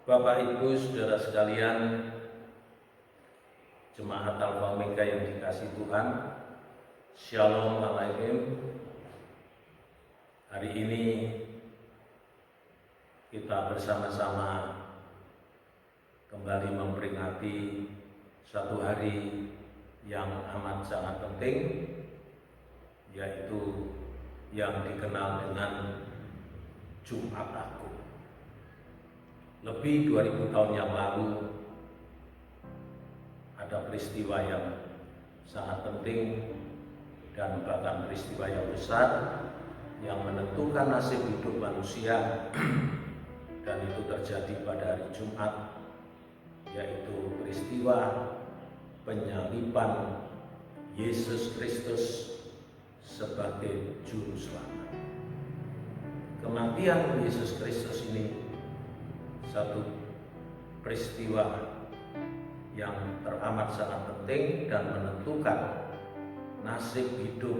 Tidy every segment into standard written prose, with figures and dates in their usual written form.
Bapak Ibu Saudara sekalian, Jemaat Alfa Omega yang dikasihi Tuhan, Shalom Alaikum. Hari ini kita bersama-sama kembali memperingati satu hari yang amat sangat penting, yaitu yang dikenal dengan Jumat Agung. Lebih 2000 tahun yang lalu ada peristiwa yang sangat penting dan bahkan peristiwa yang besar yang menentukan nasib hidup manusia, dan itu terjadi pada hari Jumat, yaitu peristiwa penyaliban Yesus Kristus sebagai juru selamat. Kematian Yesus Kristus ini satu peristiwa yang teramat sangat penting dan menentukan nasib hidup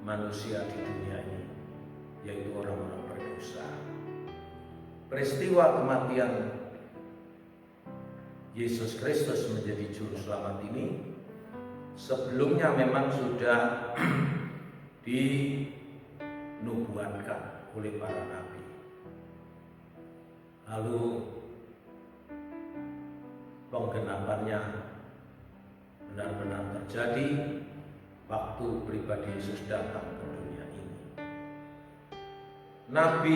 manusia di dunia ini, yaitu orang-orang berdosa. Peristiwa kematian Yesus Kristus menjadi juru selamat ini sebelumnya memang sudah dinubuatkan oleh para nabi. Lalu penggenapannya benar-benar terjadi waktu pribadi Yesus datang ke dunia ini. Nabi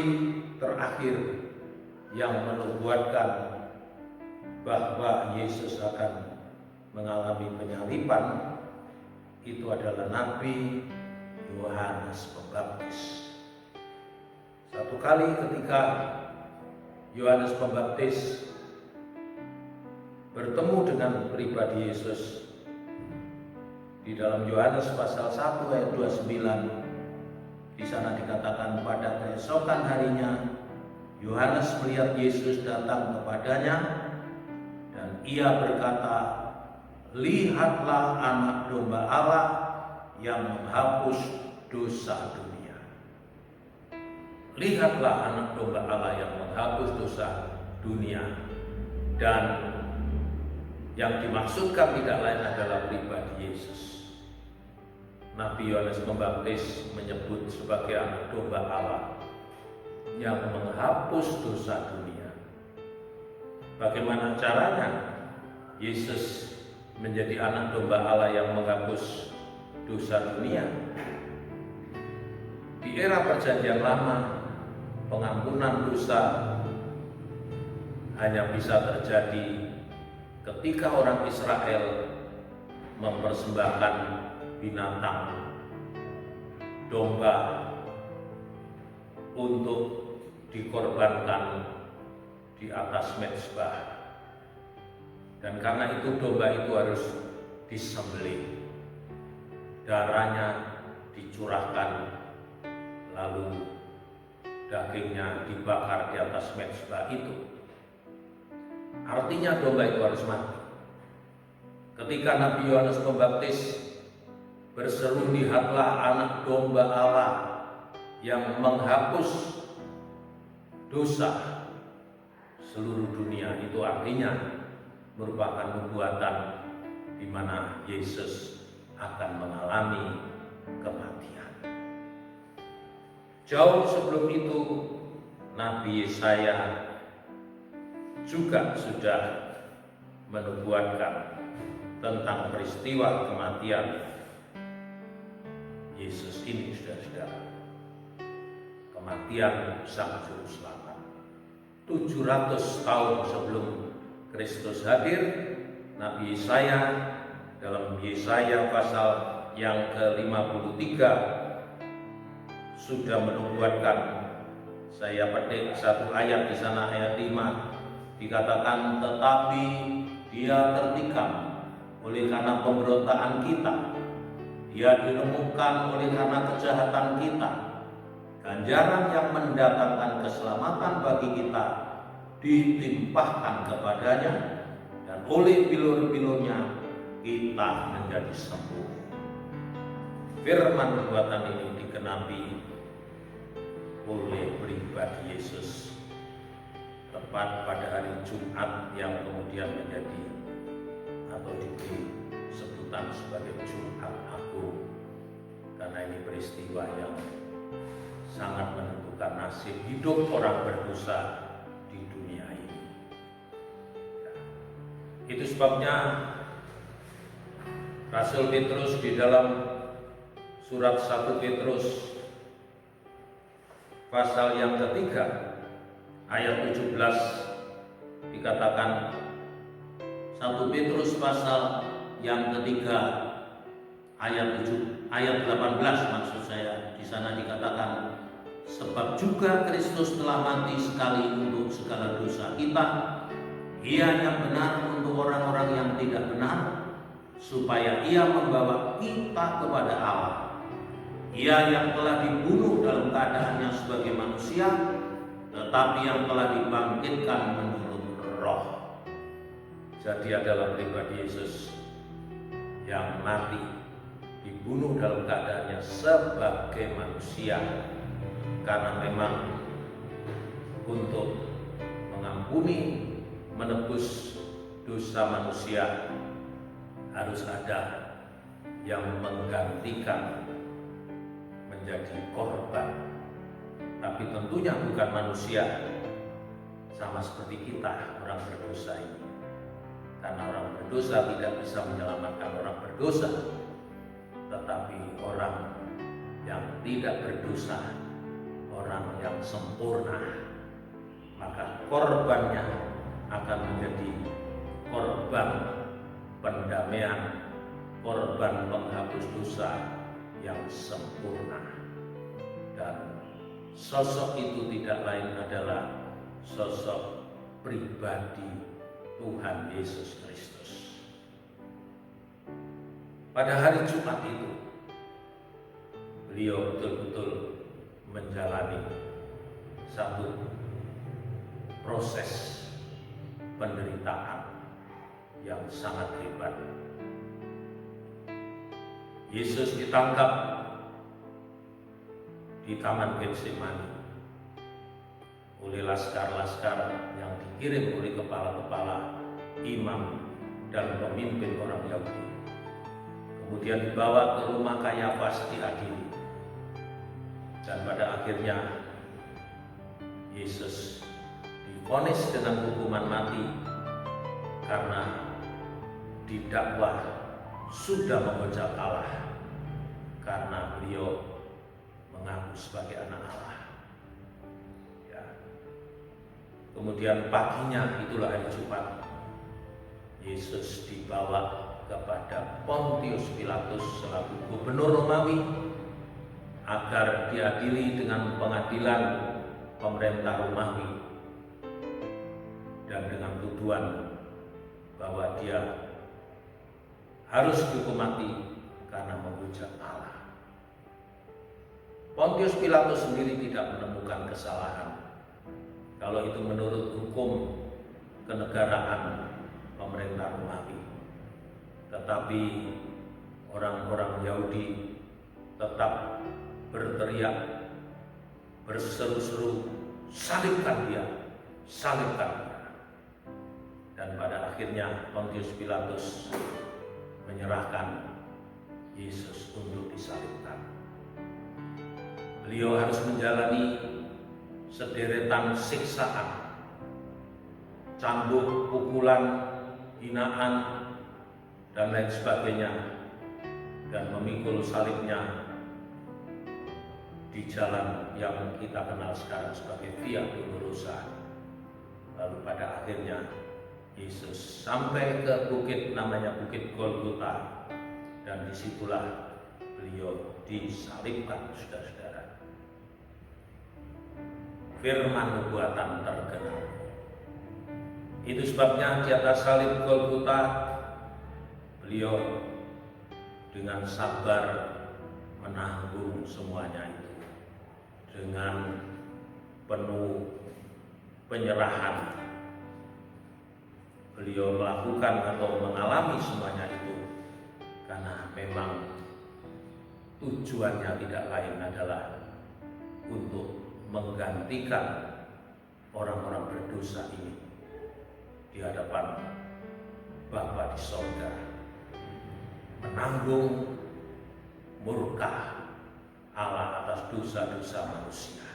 terakhir yang menubuatkan bahwa Yesus akan mengalami penyaliban itu adalah Nabi Yohanes Pembaptis. Satu kali ketika Yohanes Pembaptis bertemu dengan pribadi Yesus, di dalam Yohanes pasal 1 ayat 29, di sana dikatakan, pada keesokan harinya Yohanes melihat Yesus datang kepadanya, dan ia berkata, lihatlah anak domba Allah yang menghapus dosa dunia. Lihatlah anak domba Allah yang menghapus dosa dunia. Dan yang dimaksudkan tidak lain adalah pribadi Yesus. Nabi Yohanes Pembaptis menyebut sebagai anak domba Allah yang menghapus dosa dunia. Bagaimana caranya Yesus menjadi anak domba Allah yang menghapus dosa dunia? Di era Perjanjian Lama, pengampunan dosa hanya bisa terjadi ketika orang Israel mempersembahkan binatang domba untuk dikorbankan di atas mezbah. Dan karena itu domba itu harus disembelih, darahnya dicurahkan, lalu dagingnya dibakar di atas mezbah itu. Artinya domba itu harus mati. Ketika Nabi Yohanes Pembaptis berseru, lihatlah anak domba Allah yang menghapus dosa seluruh dunia, itu artinya merupakan nubuatan di mana Yesus akan mengalami kematian. Jauh sebelum itu Nabi Yesaya juga sudah menubuatkan tentang peristiwa kematian Yesus ini, saudara-saudara. Kematian Sang Juru Selamat. 700 tahun sebelum Kristus hadir, Nabi Yesaya dalam Yesaya pasal yang ke-53 sudah menubuatkan. Saya petik satu ayat di sana, ayat 5, dikatakan, tetapi dia tertikam oleh karena pemberontakan kita, dia diremukkan oleh karena kejahatan kita, ganjaran yang mendatangkan keselamatan bagi kita ditimpahkan kepadanya, dan oleh bilur-bilurnya kita menjadi sembuh. Firman nubuatan ini digenapi oleh pribadi Yesus tepat pada hari Jumat yang kemudian menjadi atau diberi sebutan sebagai Jumat Agung, karena ini peristiwa yang sangat menentukan nasib hidup orang berdosa di dunia ini. Itu sebabnya Rasul Petrus di dalam surat 1 Petrus pasal yang ketiga ayat 17 dikatakan, 1 Petrus pasal yang ketiga ayat 18 maksud saya, di sana dikatakan, sebab juga Kristus telah mati sekali untuk segala dosa kita, Ia yang benar untuk orang-orang yang tidak benar, supaya Ia membawa kita kepada Allah. Ia yang telah dibunuh dalam keadaannya sebagai manusia, tetapi yang telah dibangkitkan menurut roh. Jadi adalah pribadi Yesus yang mati, dibunuh dalam keadaannya sebagai manusia, karena memang untuk mengampuni, menebus dosa manusia harus ada yang menggantikan menjadi korban. Tapi tentunya bukan manusia, sama seperti kita orang berdosa ini. Karena orang berdosa tidak bisa menyelamatkan orang berdosa, tetapi orang yang tidak berdosa, orang yang sempurna, maka korbannya akan menjadi korban pendamaian, korban penghapus dosa yang sempurna. Dan sosok itu tidak lain adalah sosok pribadi Tuhan Yesus Kristus. Pada hari Jumat itu, beliau betul-betul menjalani satu proses penderitaan yang sangat hebat. Yesus ditangkap di Taman Getsemani oleh laskar-laskar yang dikirim oleh kepala-kepala imam dan pemimpin orang Yahudi. Kemudian dibawa ke rumah Kayafas diadili. Dan pada akhirnya Yesus divonis dengan hukuman mati karena didakwa sudah menghujat Allah, karena beliau mengaku sebagai anak Allah. Ya. Kemudian paginya, itulah hari Jumat, Yesus dibawa kepada Pontius Pilatus selaku gubernur Romawi agar diadili dengan pengadilan pemerintah Romawi dan dengan tuduhan bahwa dia harus dihukum mati karena menghujat Allah. Pontius Pilatus sendiri tidak menemukan kesalahan kalau itu menurut hukum kenegaraan pemerintah Romawi. Tetapi orang-orang Yahudi tetap berteriak, berseru-seru, salibkan dia, salibkan dia. Dan pada akhirnya Pontius Pilatus menyerahkan Yesus untuk disalibkan. Beliau harus menjalani sederetan siksaan, cambuk, pukulan, hinaan, dan lain sebagainya, dan memikul salibnya di jalan yang kita kenal sekarang sebagai Via Dolorosa. Lalu pada akhirnya Yesus sampai ke bukit namanya Bukit Golgota, dan disitulah beliau disalibkan, saudara-saudara. Firman nubuatan tergenap. Itu sebabnya di atas salib Golgota beliau dengan sabar menanggung semuanya itu, dengan penuh penyerahan. Beliau melakukan atau mengalami semuanya itu karena memang tujuannya tidak lain adalah untuk menggantikan orang-orang berdosa ini di hadapan Bapa di sorga, menanggung murka Allah atas dosa-dosa manusia,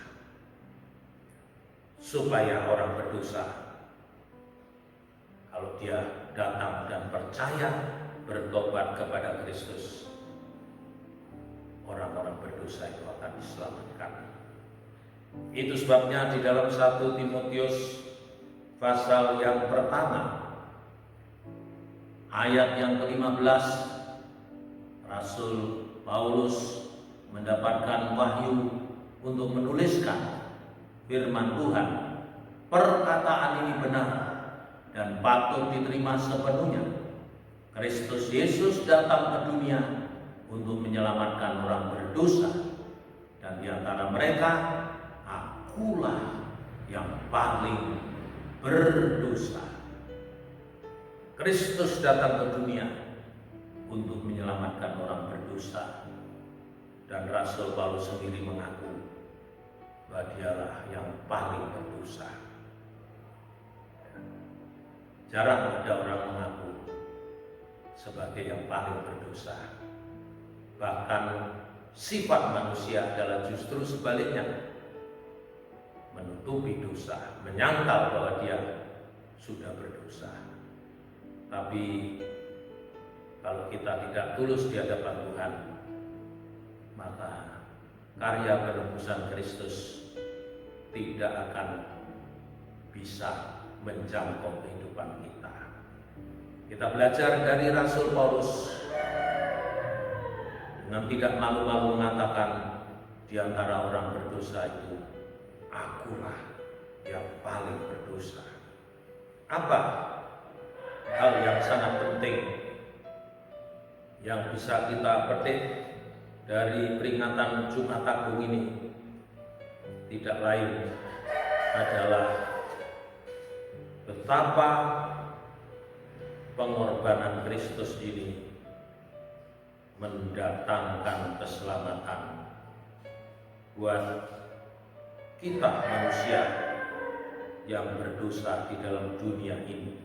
supaya orang berdosa, kalau dia datang dan percaya bertobat kepada Kristus, orang-orang berdosa itu akan diselamatkan. Itu sebabnya di dalam 1 Timotius pasal yang pertama ayat yang ke-15, Rasul Paulus mendapatkan wahyu untuk menuliskan firman Tuhan. Perkataan ini benar dan patut diterima sepenuhnya. Kristus Yesus datang ke dunia untuk menyelamatkan orang berdosa, dan di antara mereka akulah yang paling berdosa. Kristus datang ke dunia untuk menyelamatkan orang berdosa, dan Rasul Paulus sendiri mengaku bahwa dialah yang paling berdosa. Jarang ada orang mengaku sebagai yang paling berdosa. Bahkan sifat manusia adalah justru sebaliknya, menutupi dosa, menyangkal bahwa dia sudah berdosa. Tapi kalau kita tidak tulus di hadapan Tuhan, maka karya penebusan Kristus tidak akan bisa menjangkau kehidupan kita. Kita belajar dari Rasul Paulus dengan tidak malu-malu mengatakan di antara orang berdosa itu, akulah yang paling berdosa. Apa hal yang sangat penting yang bisa kita petik dari peringatan Jumat Agung ini? Tidak lain adalah betapa pengorbanan Kristus ini mendatangkan keselamatan buat kita manusia yang berdosa di dalam dunia ini,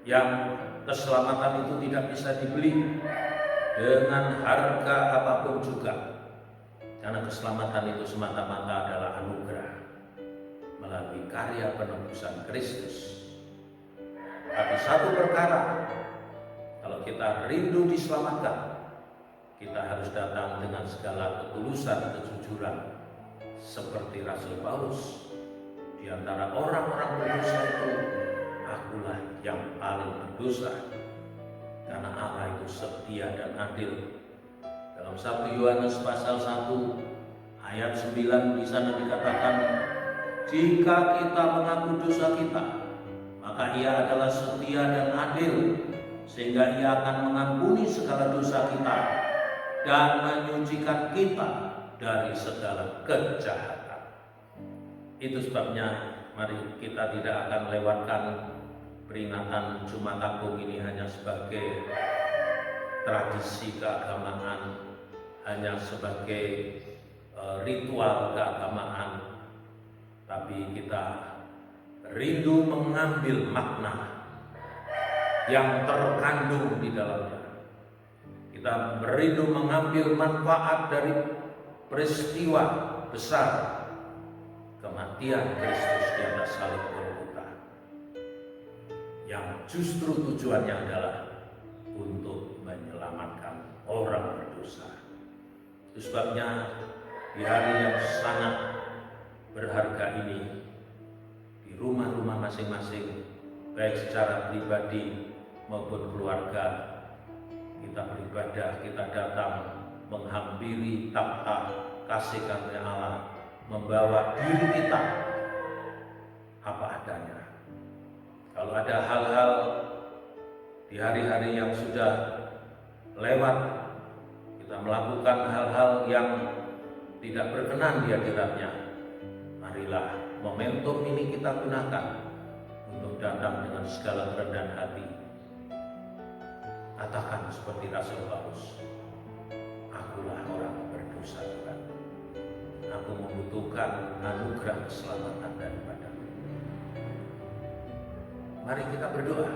yang keselamatan itu tidak bisa dibeli dengan harga apapun juga, karena keselamatan itu semata-mata adalah anugerah melalui karya penebusan Kristus. Tapi satu perkara, kalau kita rindu diselamatkan, kita harus datang dengan segala ketulusan, kejujuran, seperti Rasul Paulus. Di antara orang-orang berdosa itu, akulah yang paling berdosa, karena Allah itu setia dan adil. Dalam 1 Yohanes pasal 1 ayat 9 di sana dikatakan, jika kita mengaku dosa kita, maka Ia adalah setia dan adil, sehingga Ia akan mengampuni segala dosa kita dan menyucikan kita dari segala kejahatan. Itu sebabnya mari kita tidak akan lewatkan peringatan Jumat Agung ini hanya sebagai tradisi keagamaan, hanya sebagai ritual keagamaan, tapi kita rindu mengambil makna yang terkandung di dalamnya. Kita merindu mengambil manfaat dari peristiwa besar kematian Kristus di atas salib Golgota, yang justru tujuannya adalah untuk menyelamatkan orang berdosa. Itu sebabnya di hari yang sangat berharga ini, di rumah-rumah masing-masing, baik secara pribadi maupun keluarga, kita beribadah, kita datang menghampiri takhta kasih karunia Allah, membawa diri kita apa adanya. Kalau ada hal-hal di hari-hari yang sudah lewat, kita melakukan hal-hal yang tidak berkenan di hadiratnya, marilah momentum ini kita gunakan untuk datang dengan segala kerendahan hati. Katakan seperti Rasul Paulus, akulah orang berdosa Tuhan. aku membutuhkan anugerah keselamatan daripada-Mu. Mari kita berdoa.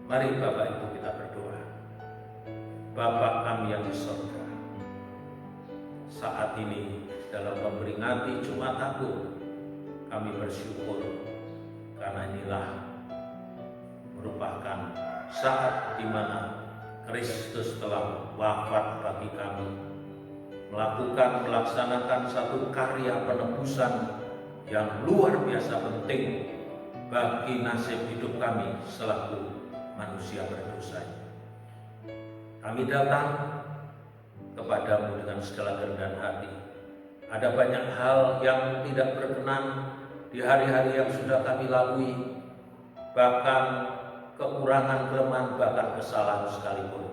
Mari Bapak Ibu kita berdoa. Bapa kami yang di surga, saat ini dalam memperingati Jumat Agung, kami bersyukur karena inilah merupakan saat di mana Kristus telah wafat bagi kami, melaksanakan satu karya penebusan yang luar biasa penting bagi nasib hidup kami selaku manusia berdosa. Kami datang kepadamu dengan segala kerendahan hati. Ada banyak hal yang tidak berkenan di hari-hari yang sudah kami lalui, bahkan kekurangan, kelemahan, bahkan kesalahan sekalipun.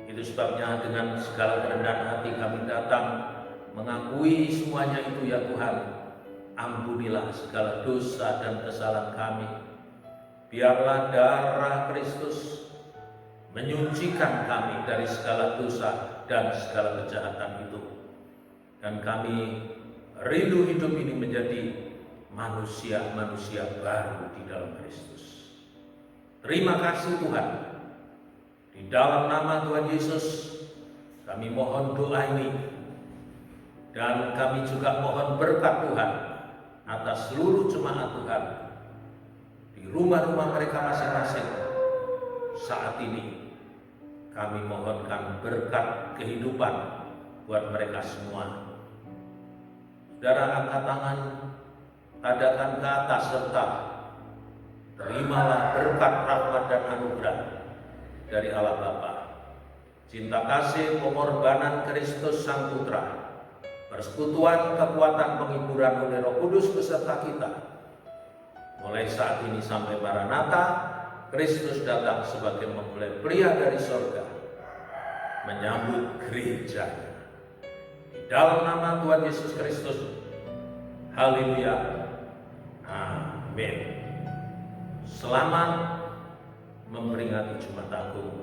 Itu sebabnya dengan segala kerendahan hati kami datang mengakui semuanya itu, ya Tuhan. Ampunilah segala dosa dan kesalahan kami. Biarlah darah Kristus menyucikan kami dari segala dosa dan segala kejahatan itu. Dan kami rindu hidup ini menjadi manusia-manusia baru di dalam Kristus. Terima kasih Tuhan. Di dalam nama Tuhan Yesus kami mohon doa ini. Dan kami juga mohon berkat Tuhan atas seluruh jemaat Tuhan di rumah-rumah mereka masing-masing. Saat ini kami mohonkan berkat kehidupan buat mereka semua. Saudara, angkat tangan, tadakan ke atas serta terimalah berkat, rahmat dan anugerah dari Allah Bapa, cinta kasih pengorbanan Kristus Sang Putra, persekutuan kekuatan penghiburan oleh Roh Kudus beserta kita. Mulai saat ini sampai Maranatha, Kristus datang sebagai mempelai pria dari surga, menyambut gereja. Di dalam nama Tuhan Yesus Kristus, haleluya, amin. Selamat memperingati Jumat Agung.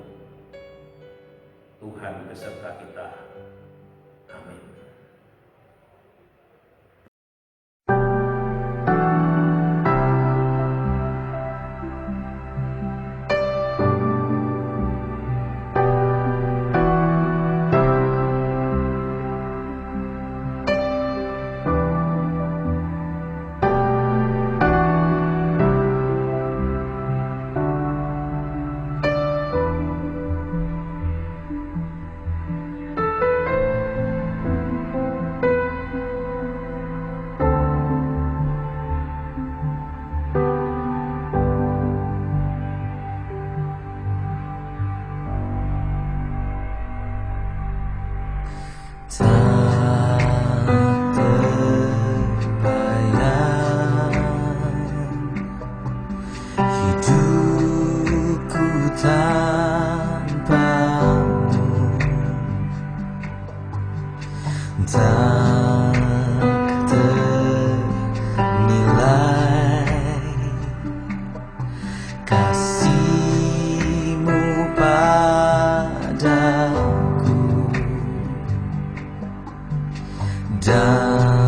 Tuhan beserta kita, amin. Dan